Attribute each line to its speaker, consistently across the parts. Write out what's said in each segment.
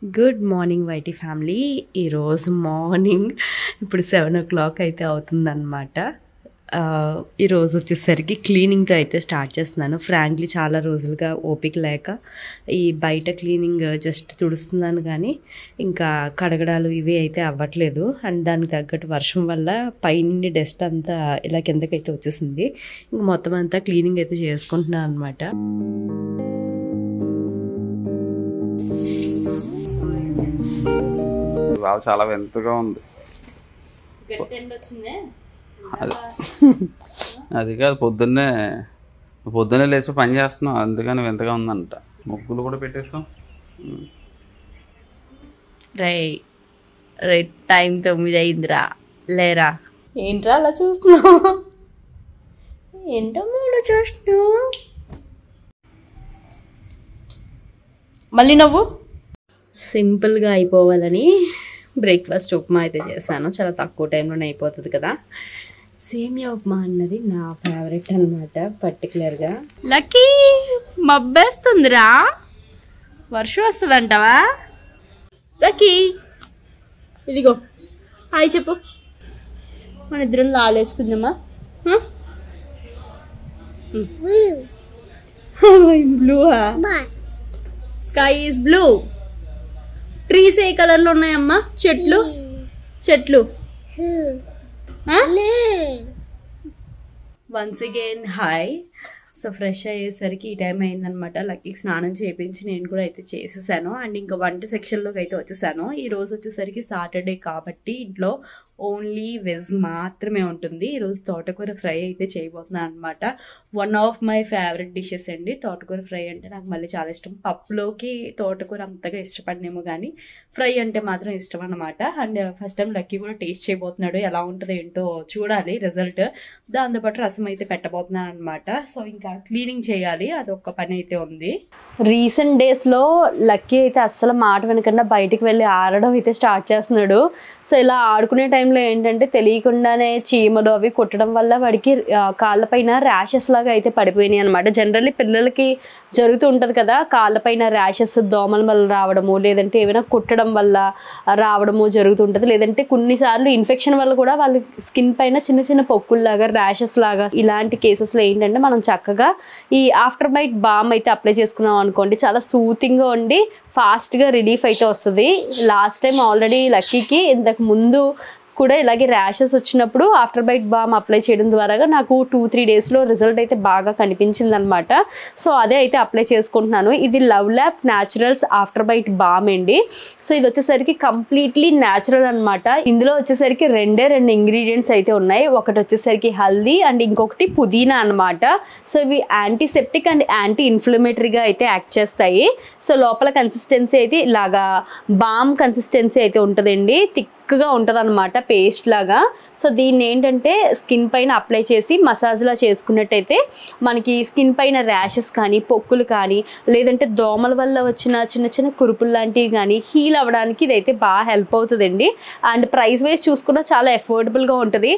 Speaker 1: Good morning YT family. ఈరోజు morning ఇప్పుడు 7 o'clock అయితే అవుతుందన్నమాట. ఈరోజు వచ్చేసరికి క్లీనింగ్తో అయితే స్టార్ట్ చేస్తున్నాను. ఫ్రాంక్లీ చాలా రోజులుగా ఓపిక లేక ఈ బయట క్లీనింగ్ జస్ట్ తుడుస్తున్నాను, కానీ ఇంకా కడగడాలు ఇవి అయితే అవ్వట్లేదు. అండ్ దానికి తగ్గట్టు వర్షం వల్ల పైనుండి డస్ట్ అంతా ఇలా కిందకైతే వచ్చేసింది. ఇంక మొత్తం అంతా క్లీనింగ్ అయితే చేసుకుంటున్నాను అనమాట.
Speaker 2: చాలా వింతగా ఉంది. అది కాదు, పొద్దున్నే లేచి పని చేస్తున్నాం, అందుకని వింతగా ఉందంట. ముగ్గులు కూడా పెట్టేస్తాం.
Speaker 1: టైం 9 అయిందిరా, లేరా. ఏంట్రా అలా చూస్తున్నావు? ఏంటో అలా చూస్తున్నావు? మళ్ళీ నవ్వు. సింపుల్గా అయిపోవాలని బ్రేక్ఫాస్ట్ ఉప్మా అయితే చేశాను. చాలా తక్కువ టైంలోనే అయిపోతుంది కదా. సేమియా ఉప్మా అన్నది నా ఫేవరెట్ అనమాట. పర్టికులర్గా లక్కీ మబ్బేస్తుందిరా, వర్షం వస్తుంది అంటావా? లక్కీ ఇదిగో హాయ్ చెప్పు. మన ఇద్దరం లాలేసుకుందామా? Blue, sky is blue. Trees ఏ కలర్లో ఉన్నాయమ్మా? చెట్లు once again hi. So fresh అయ్యేసరికి ఈ టైం అయిందనమాట. లక్కీకి స్నానం చేయించి నేను కూడా అయితే చేసేసాను. అండ్ ఇంకా వంట సెక్షన్లోకి అయితే వచ్చేసాను. ఈ రోజు వచ్చేసరికి సాటర్డే కాబట్టి ఇంట్లో ఓన్లీ వెజ్ మాత్రమే ఉంటుంది. ఈరోజు తోటకూర ఫ్రై అయితే చేయబోతున్నాను అనమాట. One of my favourite dishes అండి తోటకూర ఫ్రై అంటే. నాకు మళ్ళీ చాలా ఇష్టం. పప్పులోకి తోటకూర అంతగా ఇష్టపడినేమో, కానీ ఫ్రై అంటే మాత్రం ఇష్టం అనమాట. అండ్ ఫస్ట్ టైం లక్కీ కూడా టేస్ట్ చేయబోతున్నాడు. ఎలా ఉంటుందో ఏంటో చూడాలి రిజల్ట్. దాంతోపాటు రసం అయితే పెట్టబోతున్నాను అనమాట. సో ఇంకా క్లీనింగ్ చేయాలి, అదొక పని అయితే ఉంది. రీసెంట్ డేస్లో లక్కీ అయితే అస్సలు మాట వినకుండా బయటికి వెళ్ళి ఆడడం అయితే స్టార్ట్ చేస్తున్నాడు. సో ఇలా ఆడుకునే టైంలో ఏంటంటే తెలియకుండానే చీమలు అవి కుట్టడం వల్ల వాడికి కాళ్ళపైన ర్యాషెస్ లాగా అయితే పడిపోయినాయి అనమాట. జనరల్లీ పిల్లలకి జరుగుతూ ఉంటుంది కదా, కాళ్ళపైన ర్యాషెస్ దోమల వల్ల రావడము, లేదంటే ఏమైనా కుట్టడం వల్ల రావడము జరుగుతుంటుంది. లేదంటే కొన్నిసార్లు ఇన్ఫెక్షన్ వల్ల కూడా వాళ్ళ స్కిన్ పైన చిన్న చిన్న పొక్కుల్లాగా ర్యాషెస్ లాగా. ఇలాంటి కేసెస్లో ఏంటంటే మనం చక్కగా ఈ ఆఫ్టర్ బైట్ బామ్ అయితే అప్లై చేసుకున్నాం అనుకోండి, చాలా సూతింగ్గా ఉండి ఫాస్ట్గా రిలీఫ్ అయితే వస్తుంది. లాస్ట్ టైం ఆల్రెడీ లక్కీకి ఇంతకు ముందు కూడా ఇలాగే ర్యాషెస్ వచ్చినప్పుడు ఆఫ్టర్ బైట్ బామ్ అప్లై చేయడం ద్వారా నాకు 2-3 డేస్లో రిజల్ట్ అయితే బాగా కనిపించింది అనమాట. సో అదే అయితే అప్లై చేసుకుంటున్నాను. ఇది Love Lab Naturals After Bite Balm అండి. సో ఇది వచ్చేసరికి కంప్లీట్లీ న్యాచురల్ అనమాట. ఇందులో వచ్చేసరికి 2 ఇంగ్రీడియంట్స్ అయితే ఉన్నాయి. ఒకటి వచ్చేసరికి హల్దీ అండ్ ఇంకొకటి పుదీనా అనమాట. సో ఇవి యాంటీసెప్టిక్ అండ్ యాంటీ ఇన్ఫ్లమేటరీగా అయితే యాక్ట్ చేస్తాయి. సో లోపల కన్సిస్టెన్సీ అయితే ఇలాగా బామ్ కన్సిస్టెన్సీ అయితే ఉంటుందండి. థిక్గా ఉంటుంది అనమాట, పేస్ట్ లాగా. సో దీన్ని ఏంటంటే స్కిన్ పైన అప్లై చేసి మసాజ్లా చేసుకున్నట్టయితే మనకి స్కిన్ పైన ర్యాషెస్ కానీ పొక్కులు కానీ లేదంటే దోమల వల్ల వచ్చిన చిన్న చిన్న కురుపులు లాంటివి కానీ హీల్ అవ్వడానికి ఇదైతే బాగా హెల్ప్ అవుతుందండి. అండ్ ప్రైస్ వైజ్ చూసుకున్నా చాలా ఎఫోర్డబుల్గా ఉంటుంది.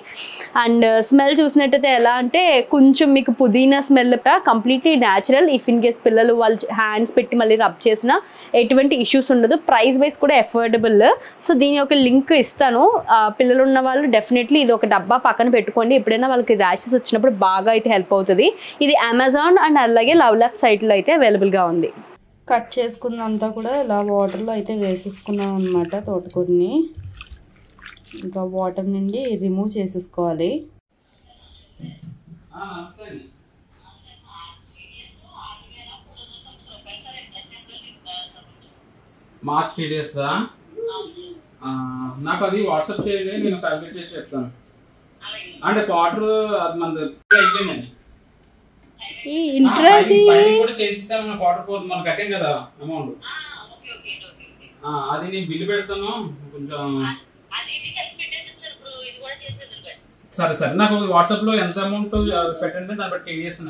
Speaker 1: అండ్ స్మెల్ చూసినట్టయితే ఎలా అంటే కొంచెం మీకు పుదీనా smell completely natural. If in case పిల్లలు వాళ్ళు హ్యాండ్స్ పెట్టి మళ్ళీ రబ్ చేసినా ఎటువంటి ఇష్యూస్ ఉండదు. ప్రైస్ వైజ్ కూడా ఎఫోర్డబుల్. సో దీని యొక్క లింక్ ఇస్తాను. పిల్లలు ఉన్న వాళ్ళు డెఫినెట్లీ ఇది ఒక డబ్బా పక్కన పెట్టుకోండి. ఎప్పుడైనా వాళ్ళకి ర్యాషెస్ వచ్చినప్పుడు బాగా అయితే హెల్ప్ అవుతుంది. ఇది అమెజాన్ అండ్ అలాగే లవ్ ల్యాబ్ సైట్లో అయితే అవైలబుల్గా ఉంది. కట్ చేసుకున్నంతా కూడా ఇలా వాటర్లో అయితే వేసేసుకున్నాం అనమాట తోటకూరని. ఇంకా వాటర్ నుండి రిమూవ్ చేసేసుకోవాలి.
Speaker 2: మార్చ్ డీటెయిల్స్దా నాకు అది వాట్సాప్ చేయండి, నేను క్యాల్కులేట్ చేసి చెప్తాను. అంటే క్వార్టర్ అది మన అయిపోయిందండి. కూడా చేసేసాను. Q4 మనం కట్టాం కదా అమౌంట్, అది నేను బిల్లు పెడతాను కొంచెం. సరే నాకు వాట్సాప్ లో ఎంత అమౌంట్ పెట్టండి, దాన్ని బట్టి టీడీఎస్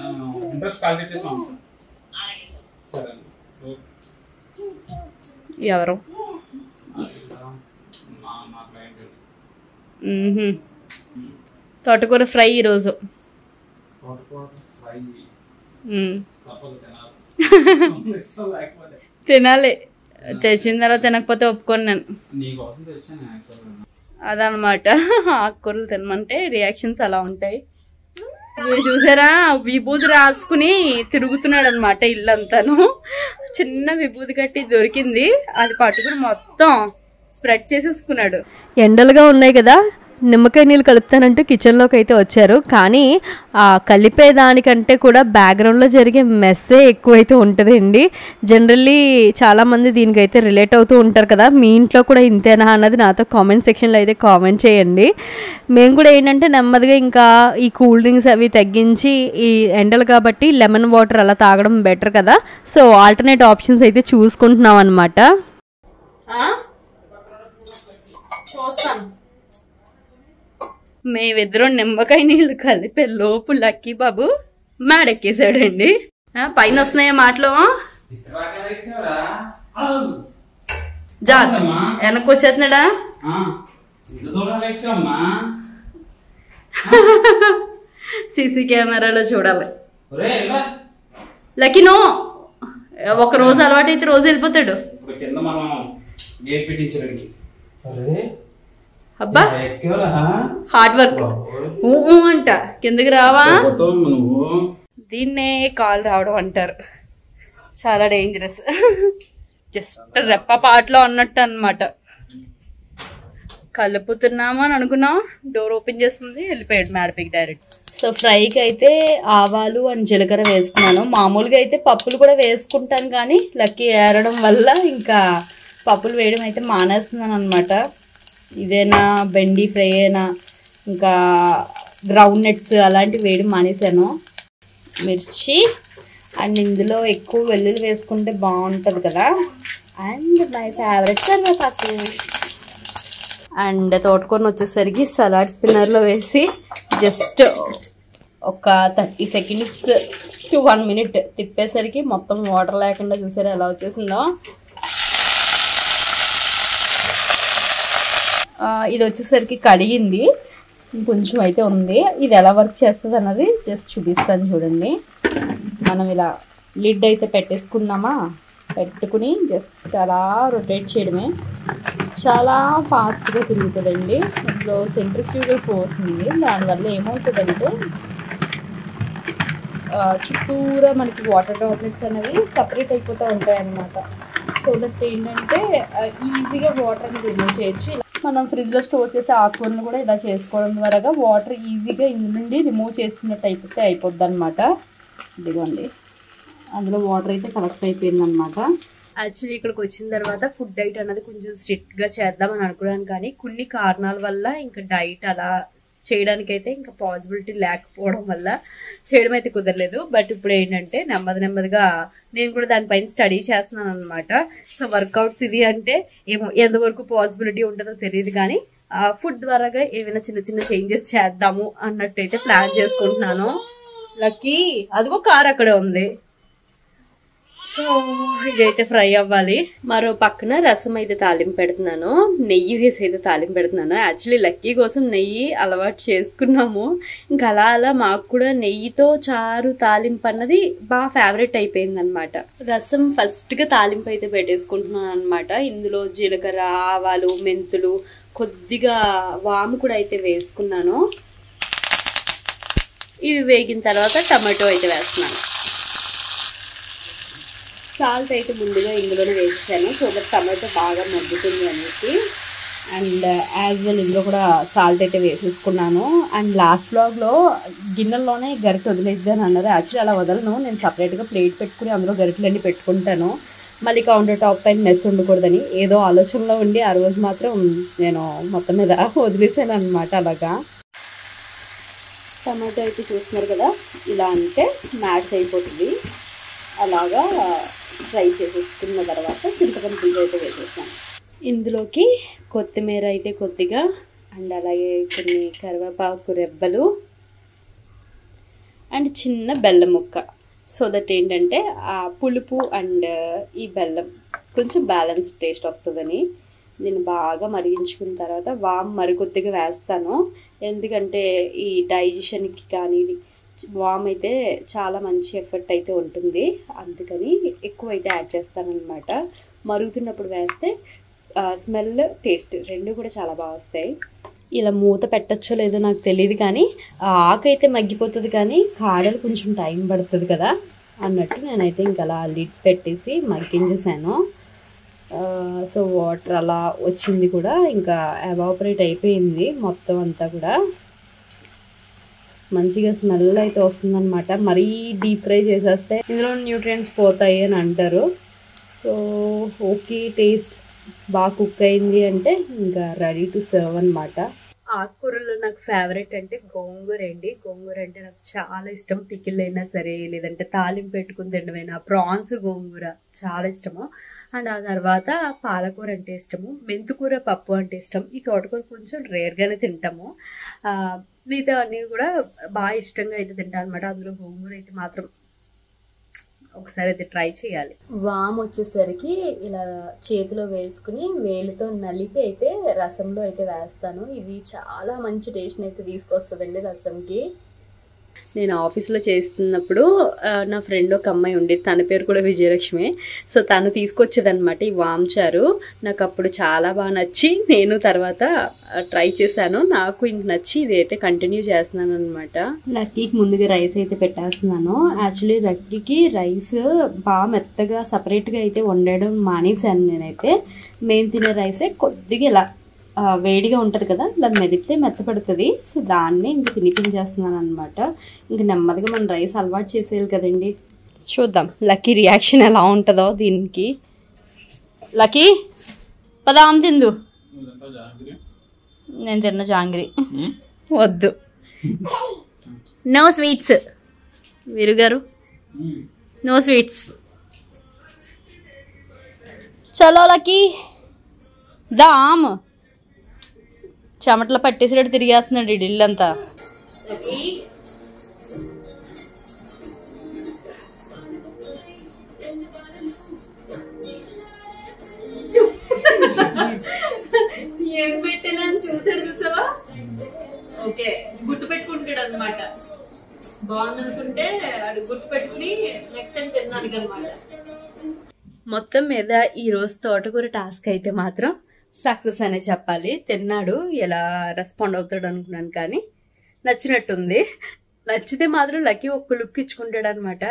Speaker 2: ఇంట్రెస్ట్ క్యాల్కులేట్ చేసి పంపుతాను. సరే.
Speaker 1: ఎవరు తోటకూర ఫ్రై ఈరోజు. తినాలి. తెచ్చిన తర్వాత తినకపోతే ఒప్పుకోను నేను. అదనమాట ఆకుకూరలు తినమంటే రియాక్షన్స్ అలా ఉంటాయి. మీరు చూసారా విభూతి రాసుకుని తిరుగుతున్నాడు అనమాట ఇల్లంతాను. చిన్న విభూతి కట్టి దొరికింది, అది పట్టుకుని మొత్తం స్ప్రెడ్ చేసేసుకున్నాడు.
Speaker 3: ఎండలుగా ఉన్నాయి కదా, నిమ్మకాయ నీళ్ళు కలుపుతానంటూ కిచెన్లోకి అయితే వచ్చారు. కానీ ఆ కలిపేదానికంటే కూడా బ్యాక్గ్రౌండ్లో జరిగే మెస్సే ఎక్కువైతే ఉంటుందండి. జనరల్లీ చాలామంది దీనికైతే రిలేట్ అవుతూ ఉంటారు కదా, మీ ఇంట్లో కూడా ఇంతేనా అన్నది నాతో కామెంట్ సెక్షన్లో అయితే కామెంట్ చేయండి. మేము కూడా ఏంటంటే నెమ్మదిగా ఇంకా ఈ కూల్ డ్రింక్స్ అవి తగ్గించి, ఈ ఎండలు కాబట్టి లెమన్ వాటర్ అలా తాగడం బెటర్ కదా, సో ఆల్టర్నేట్ ఆప్షన్స్ అయితే చూసుకుంటున్నాం అనమాట.
Speaker 1: మేమిద్దరం నిమ్మకాయ నీళ్ళు కలిపే లోపు లక్కీ బాబు మేడెక్కేసాడండి. పైన వస్తున్నాయా మాటలు? జా వెనక్కి వచ్చేస్తున్నాడా? సీసీ కెమెరాలో చూడాలి. లక్కీ నో, ఒక రోజు అలవాటు అయితే రోజు వెళ్ళిపోతాడు. అబ్బా హార్డ్ వర్క్ అంట, కిందకి రావా? దీన్నే కాల్ రావడం అంటారు. చాలా డేంజరస్. జస్ట్ రెప్ప పాటలో అన్నట్టు అనమాట. కలుపుతున్నాము అని అనుకున్నాం, డోర్ ఓపెన్ చేస్తుంది, వెళ్ళిపోయాడు మేడపైకి డైరెక్ట్. సో ఫ్రైకి అయితే ఆవాలు అండ్ జీలకర్ర వేసుకున్నాను. మామూలుగా అయితే పప్పులు కూడా వేసుకుంటాను, కానీ లక్కీ ఏరడం వల్ల ఇంకా పప్పులు వేయడం అయితే మానేస్తున్నాను అనమాట. ఇదేనా బెండి ఫ్రై అయినా ఇంకా గ్రౌండ్ నట్స్ అలాంటివి వేయడం మానేశాను. మిర్చి అండ్ ఇందులో ఎక్కువ వెల్లుల్లి వేసుకుంటే బాగుంటుంది కదా. అండ్ మై ఫేవరెట్ కరివేపాకు అండ్ తోటకూర వచ్చేసరికి సలాడ్ స్పిన్నర్లో వేసి జస్ట్ ఒక 30 seconds to 1 minute తిప్పేసరికి మొత్తం వాటర్ లేకుండా చూసారా ఎలా వచ్చేసిందో. ఇది వచ్చేసరికి కడిగింది, కొంచెం అయితే ఉంది. ఇది ఎలా వర్క్ చేస్తుంది అన్నది జస్ట్ చూపిస్తాను చూడండి. మనం ఇలా లిడ్ అయితే పెట్టేసుకున్నామా, పెట్టుకుని జస్ట్ అలా రొటేట్ చేయడమే. చాలా ఫాస్ట్గా తిరుగుతుందండి. ఇందులో సెంట్రిఫ్యూగల్ ఫోర్స్ ఉంది, దానివల్ల ఏమవుతుందంటే చుట్టూరా మనకి వాటర్ డ్రాప్లెట్స్ అనేవి సపరేట్ అయిపోతూ ఉంటాయి అన్నమాట. సో దట్ ఏంటంటే ఈజీగా వాటర్ని రిమూవ్ చేయొచ్చు. మనం ఫ్రిడ్జ్లో స్టోర్ చేసే ఆకుకూరను కూడా ఇలా చేసుకోవడం ద్వారా వాటర్ ఈజీగా ఇందు నుండి రిమూవ్ చేసినట్టు అయిపోద్ది అనమాట. ఇదిగోండి, అందులో వాటర్ అయితే కలెక్ట్ అయిపోయింది అనమాట. యాక్చువల్లీ ఇక్కడికి వచ్చిన తర్వాత ఫుడ్ డైట్ అనేది కొంచెం స్ట్రిక్ట్గా చేద్దామని అనుకున్నాను, కానీ కొన్ని కారణాల వల్ల ఇంకా డైట్ అలా చేయడానికైతే ఇంకా పాసిబిలిటీ లేకపోవడం వల్ల చేయడం అయితే కుదరలేదు. బట్ ఇప్పుడు ఏంటంటే నెమ్మదిగా నేను కూడా దానిపైన స్టడీ చేస్తున్నాను అనమాట. సో వర్కౌట్స్ ఇవి అంటే ఏమో ఎంతవరకు పాసిబిలిటీ ఉంటుందో తెలియదు, కానీ ఫుడ్ ద్వారాగా ఏమైనా చిన్న చిన్న చేంజెస్ చేద్దాము అన్నట్టయితే ప్లాన్ చేసుకుంటున్నాను. లక్కీ అదిగో కార్ అక్కడే ఉంది. సో ఇదైతే ఫ్రై అవ్వాలి. మరో పక్కన రసం అయితే తాలింపు పెడుతున్నాను, నెయ్యి వేసి అయితే తాలింపు పెడుతున్నాను. యాక్చువల్లీ లక్కీ కోసం నెయ్యి అలవాటు చేసుకున్నాము, ఇంకా అలా అలా మాకు కూడా నెయ్యితో చారు తాలింపు అన్నది బాగా ఫేవరెట్ అయిపోయింది అనమాట. రసం ఫస్ట్గా తాలింపు అయితే పెట్టేసుకుంటున్నాను అనమాట. ఇందులో జీలకర్ర, ఆవాలు, మెంతులు, కొద్దిగా వాము కూడా అయితే వేసుకున్నాను. ఇవి వేగిన తర్వాత టమాటో అయితే వేస్తున్నాను. సాల్ట్ అయితే ముందుగా ఇందులోనే వేసాను, సో దట్ టమాటో బాగా మగ్గుతుంది అనేసి. అండ్ యాజ్ వెల్ ఇందులో కూడా సాల్ట్ అయితే వేసేసుకున్నాను. అండ్ లాస్ట్ వ్లాగ్లో గిన్నెల్లోనే గరిటె వదిలేద్దాను అన్నారు. యాక్చువల్లీ అలా వదలను, నేను సపరేట్గా ప్లేట్ పెట్టుకుని అందులో గరిటెలన్నీ పెట్టుకుంటాను. మళ్ళీ కౌంటర్ టాప్ పైన మెస్ ఉండకూడదని ఏదో ఆలోచనలో ఉండి ఆ రోజు మాత్రం నేను మొత్తం మీద వదిలేసాను అనమాట. అలాగా టమాటో అయితే చూస్తున్నారు కదా, ఇలా అంటే మ్యాష్ అయిపోతుంది. అలాగా ఫ్రై చేసేసుకున్న తర్వాత చింతపండు పులుసు అయితే వేసేసాను. ఇందులోకి కొత్తిమీర అయితే కొద్దిగా, అండ్ అలాగే కొన్ని కరివేపాకు రెబ్బలు అండ్ చిన్న బెల్లం ముక్క. సో దట్ ఏంటంటే ఆ పులుపు అండ్ ఈ బెల్లం కొంచెం బ్యాలెన్స్ టేస్ట్ వస్తుందని దీన్ని బాగా మరిగించుకున్న తర్వాత వామ్ మరికొద్దిగా వేస్తాను. ఎందుకంటే ఈ డైజెషన్కి కానీ వామ్ అయితే చాలా మంచి ఎఫెక్ట్ అయితే ఉంటుంది, అందుకని ఎక్కువ అయితే యాడ్ చేస్తాను అనమాట. మరుగుతున్నప్పుడు వేస్తే స్మెల్ టేస్ట్ రెండు కూడా చాలా బాగా వస్తాయి. ఇలా మూత పెట్టచ్చో లేదో నాకు తెలియదు, కానీ ఆకు అయితే మగ్గిపోతుంది, కానీ కాడలు కొంచెం టైం పడుతుంది కదా అన్నట్టు నేనైతే ఇంకా అలా లిడ్ పెట్టేసి మగ్గించేసాను. సో వాటర్ అలా వచ్చింది కూడా, ఇంకా ఎవాపరేట్ అయిపోయింది మొత్తం అంతా కూడా. మంచిగా స్మెల్ అయితే వస్తుందన్నమాట. మరీ డీప్ ఫ్రై చేసేస్తే ఇందులో న్యూట్రియంట్స్ పోతాయి అని అంటారు. సో ఓకే, టేస్ట్ బాగా కుక్ అయింది అంటే ఇంకా రెడీ టు సర్వ్ అనమాట. ఆకుకూరలో నాకు ఫేవరెట్ అంటే గోంగూర అండి. గోంగూర అంటే నాకు చాలా ఇష్టం. పికిల్ అయినా సరే, లేదంటే తాలింపు పెట్టుకుని తినమైనా, ప్రాన్స్ గోంగూర చాలా ఇష్టము. అండ్ ఆ తర్వాత పాలకూర అంటే ఇష్టము, మెంతుకూర పప్పు అంటే ఇష్టం. ఈ తోటకూర కొంచెం రేర్గానే తింటాము, మిగతా అన్నీ కూడా బాగా ఇష్టంగా అయితే తింటాను అనమాట. అందులో గోంగూర అయితే మాత్రం ఒకసారి అయితే ట్రై చేయాలి. వామ్ వచ్చేసరికి ఇలా చేతిలో వేసుకుని వేలితో నలిపి అయితే రసంలో అయితే వేస్తాను. ఇది చాలా మంచి టేస్ట్ని అయితే తీసుకొస్తుందండి రసంకి. నేను ఆఫీస్లో చేస్తున్నప్పుడు నా ఫ్రెండ్ ఒక అమ్మాయి ఉండేది, తన పేరు కూడా విజయలక్ష్మి. సో తను తీసుకొచ్చేదనమాట ఈ వాంచారు. నాకు అప్పుడు చాలా బాగా నచ్చి నేను తర్వాత ట్రై చేశాను. నాకు ఇంక నచ్చి ఇదైతే కంటిన్యూ చేస్తున్నాను అనమాట. లక్కీకి ముందుగా రైస్ అయితే పెట్టేస్తున్నాను. యాక్చువల్లీ లక్కీకి రైస్ బాగా మెత్తగా సపరేట్గా అయితే వండడం మానేశాను నేనైతే. మేము తినే రైసే కొద్దిగా ఇలా వేడిగా ఉంటుంది కదా, ఇలా మెదిపితే మెత్తపడుతుంది. సో దాన్ని ఇంక తినిపించేస్తున్నాను అనమాట. ఇంక నెమ్మదిగా మనం రైస్ అలవాటు చేసేయాలి కదండి. చూద్దాం లక్కీ రియాక్షన్ ఎలా ఉంటుందో దీనికి. లక్కీ పదాం తిందు. నేను తిన్న జాంగ్రీ వద్దు, నో స్వీట్స్. వీరుగారు నో స్వీట్స్. చలో లక్కీ దామ్. చెమటలో పట్టేసినట్టు తిరిగేస్తున్నాడు ఈ ఇల్లంతా. ఏం పెట్టేలా చూసాడు చూసావా? ఓకే, గుర్తు పెట్టుకుంటాడు అనమాట. బాగుందనుకుంటే అది గుర్తు పెట్టుకుని నెక్స్ట్ టైం తిన్నాను అనమాట. మొత్తం మీద ఈ రోజు తోటకూర టాస్క్ అయితే మాత్రం సక్సెస్ అనే చెప్పాలి. తిన్నాడు, ఎలా రెస్పాండ్ అవుతాడు అనుకున్నాను, కానీ నచ్చినట్టుంది. నచ్చితే మాత్రం లక్కీ ఒక్క లుక్ ఇచ్చుకుంటాడు అనమాట.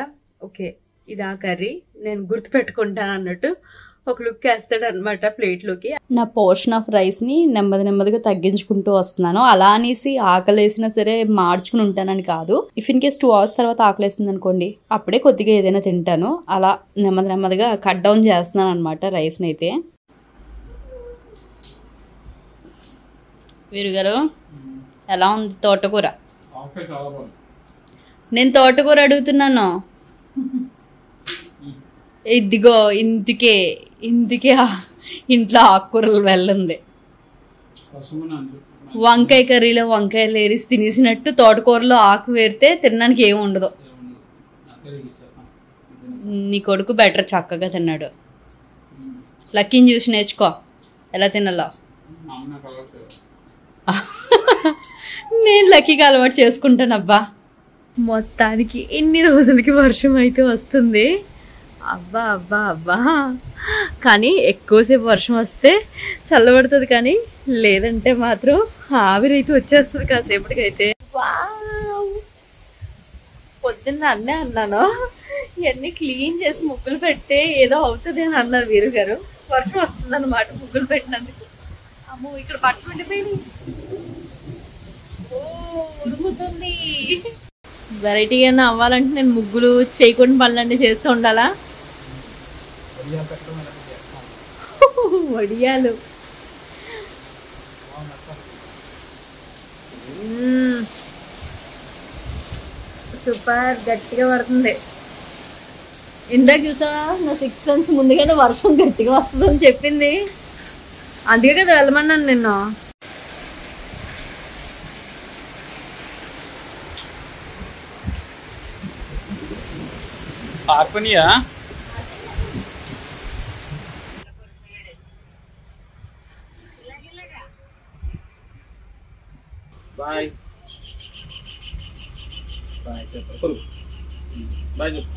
Speaker 1: ఓకే ఇది ఆ కర్రీ నేను గుర్తు పెట్టుకుంటాను అన్నట్టు ఒక లుక్ వేస్తాడు అనమాట ప్లేట్లోకి. నా పోర్షన్ ఆఫ్ రైస్ని నెమ్మదిగా తగ్గించుకుంటూ వస్తున్నాను. అలా అనేసి ఆకలేసినా సరే మార్చుకుని ఉంటానని కాదు. ఇఫ్ ఇన్ కేస్ 2 hours తర్వాత ఆకలేస్తుంది అనుకోండి, అప్పుడే కొద్దిగా ఏదైనా తింటాను. అలా నెమ్మదిగా కట్ డౌన్ చేస్తున్నాను అనమాట రైస్ని అయితే. వీరుగారు ఎలా ఉంది తోటకూర? నేను తోటకూర అడుగుతున్నాను. ఇదిగో ఇందుకే ఇంట్లో ఆకుకూరలు వెళ్ళింది. వంకాయ కర్రీలో వంకాయలు ఏరిసి తినేసినట్టు తోటకూరలో ఆకు వేరితే తినడానికి ఏమి ఉండదు. నీ కొడుకు బెటర్, చక్కగా తిన్నాడు. లక్కీని చూసి నేర్చుకో ఎలా తినాలో. నేను లక్కీకి అలవాటు చేసుకుంటానబ్బా. మొత్తానికి ఎన్ని రోజులకి వర్షం అయితే వస్తుంది. అబ్బా కానీ ఎక్కువసేపు వర్షం వస్తే చల్లబడుతుంది, కానీ లేదంటే మాత్రం ఆవిరైతే వచ్చేస్తుంది కాసేపటికైతే. పొద్దున్న అన్నే అన్నాను, ఇవన్నీ క్లీన్ చేసి ముగ్గులు పెట్టే ఏదో అవుతుంది అని అన్నారు వీరు గారు. వర్షం వస్తుంది అన్నమాట ముగ్గులు పెట్టినందుకు. అమ్మో ఇక్కడ బట్టలు ఉండిపోయింది. ఉరుముతుంది. వెరైటీగా అవ్వాలంటే నేను ముగ్గులు చేయకుండా పనులన్నీ చేస్తూ ఉండాలా? వడియాలు సూపర్ గట్టిగా పడుతుంది. ఇందాక చూసావా నా 6 months ముందుగానే వర్షం గట్టిగా వస్తుందని చెప్పింది, అందుకే కదా వెళ్ళమన్నాను నిన్ను.
Speaker 2: ఆర్పనియా బాయ్ బాయ్ చెప్పు బాయ్ చెప్పు.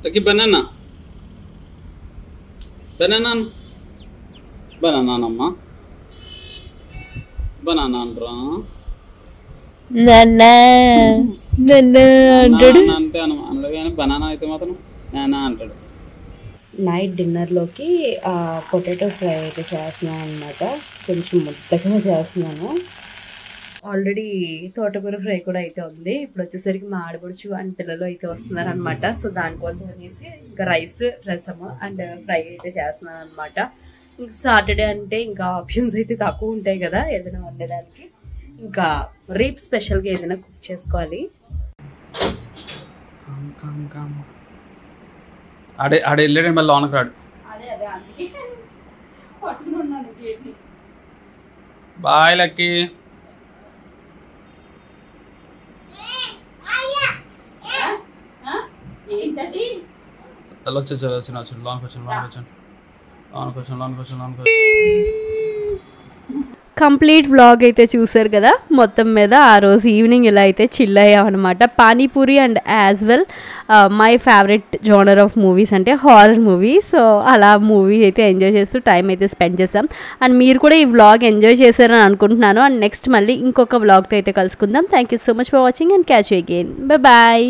Speaker 2: లక్కీ బనానా బనానా బనానానమ్మా బనానా అంటారా
Speaker 3: అంటాడు.
Speaker 2: అంటే అనడు కానీ బనానా అయితే మాత్రం నానా అంటాడు.
Speaker 1: నైట్ డిన్నర్లోకి పొటాటో ఫ్రై అయితే చేస్తున్నాను అనమాట. కొంచెం ముద్దగా చేస్తున్నాను. ఆల్రెడీ తోటకూర ఫ్రై కూడా అయితే ఉంది. ఇప్పుడు వచ్చేసరికి మా ఆడపడుచు అండ్ పిల్లలు అయితే వస్తున్నారు అనమాట. సో దానికోసం అనేసి ఇంకా రైస్, రసం అండ్ ఫ్రై అయితే చేస్తున్నాను అనమాట. ఇంకా సాటర్డే అంటే ఇంకా ఆప్షన్స్ అయితే తక్కువ ఉంటాయి కదా ఏదైనా వండేదానికి. ఇంకా రేపు స్పెషల్గా ఏదైనా కుక్ చేసుకోవాలి.
Speaker 2: ఆడే వెళ్ళాడు మళ్ళీ లోనకు రాడు. Bye lucky.
Speaker 3: కంప్లీట్ వ్లాగ్ అయితే చూసారు కదా. మొత్తం మీద ఆ రోజు ఈవినింగ్ ఇలా అయితే చిల్ అయ్యామన్నమాట. Panipuri and as well my favourite genre of movies అంటే హారర్ మూవీ. సో అలా మూవీ అయితే ఎంజాయ్ చేస్తూ టైం అయితే స్పెండ్ చేసాం. అండ్ మీరు కూడా ఈ వ్లాగ్ ఎంజాయ్ చేశారని అనుకుంటున్నాను. అండ్ నెక్స్ట్ మళ్ళీ ఇంకొక వ్లాగ్తో అయితే కలుసుకుందాం. Thank you so much for watching and catch you again. Bye.